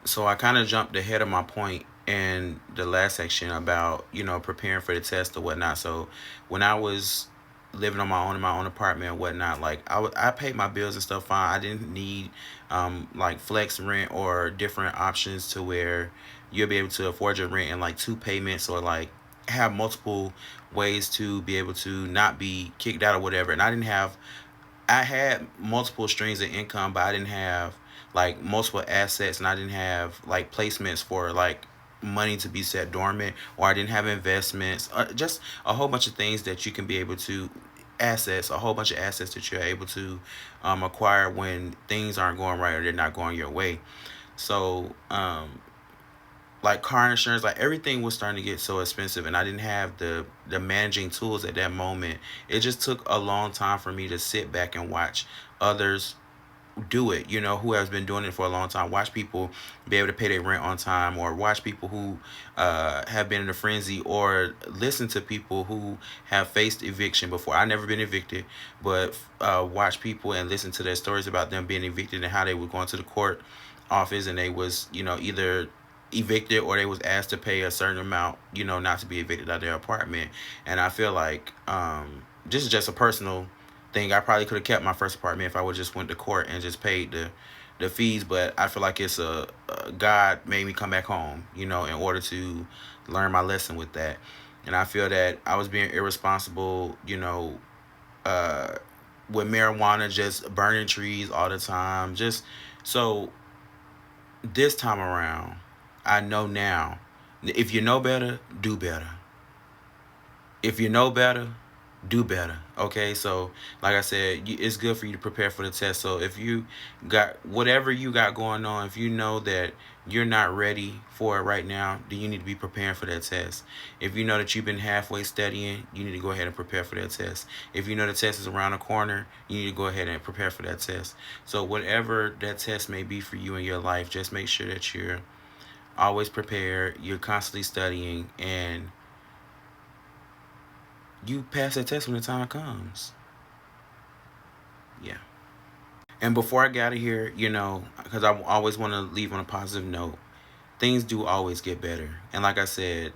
So I kind of jumped ahead of my point in the last section about, preparing for the test or whatnot. So when I was living on my own in my own apartment and whatnot, like I paid my bills and stuff fine. I didn't need like flex rent or different options to where you'll be able to afford your rent in like two payments, or like have multiple ways to be able to not be kicked out or whatever. And I had multiple streams of income, but I didn't have like multiple assets, and I didn't have like placements for like money to be set dormant, or I didn't have investments, just a whole bunch of things that you can be able to assets, a whole bunch of assets that you're able to acquire when things aren't going right or they're not going your way. So like car insurance, like everything was starting to get so expensive, and I didn't have the managing tools at that moment. It just took a long time for me to sit back and watch others do it, who has been doing it for a long time. Watch people be able to pay their rent on time, or watch people who have been in a frenzy, or listen to people who have faced eviction before. I never been evicted, but watch people and listen to their stories about them being evicted and how they were going to the court office, and they was, either evicted or they was asked to pay a certain amount, not to be evicted out of their apartment. And I feel like this is just a personal thing. I probably could have kept my first apartment if I would just went to court and just paid the fees. But I feel like it's a God made me come back home, in order to learn my lesson with that. And I feel that I was being irresponsible, uh, with marijuana, just burning trees all the time. Just so this time around, I know now. If you know better, do better. If you know better, do better. Okay, so like I said, it's good for you to prepare for the test. So if you got whatever you got going on, if you know that you're not ready for it right now, then you need to be preparing for that test. If you know that you've been halfway studying, you need to go ahead and prepare for that test. If you know the test is around the corner, you need to go ahead and prepare for that test. So whatever that test may be for you in your life, just make sure that you're always prepared, you're constantly studying, and you pass that test when the time comes. Yeah. And before I get out of here, because I always want to leave on a positive note, things do always get better. And like I said,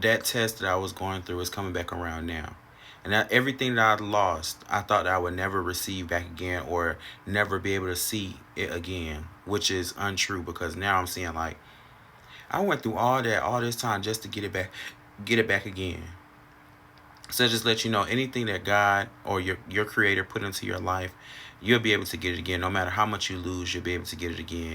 that test that I was going through is coming back around now. And everything that I lost, I thought that I would never receive back again, or never be able to see it again, which is untrue, because now I'm seeing like I went through all that all this time just to get it back again. So just let you know, anything that God or your creator put into your life, you'll be able to get it again. No matter how much you lose, you'll be able to get it again.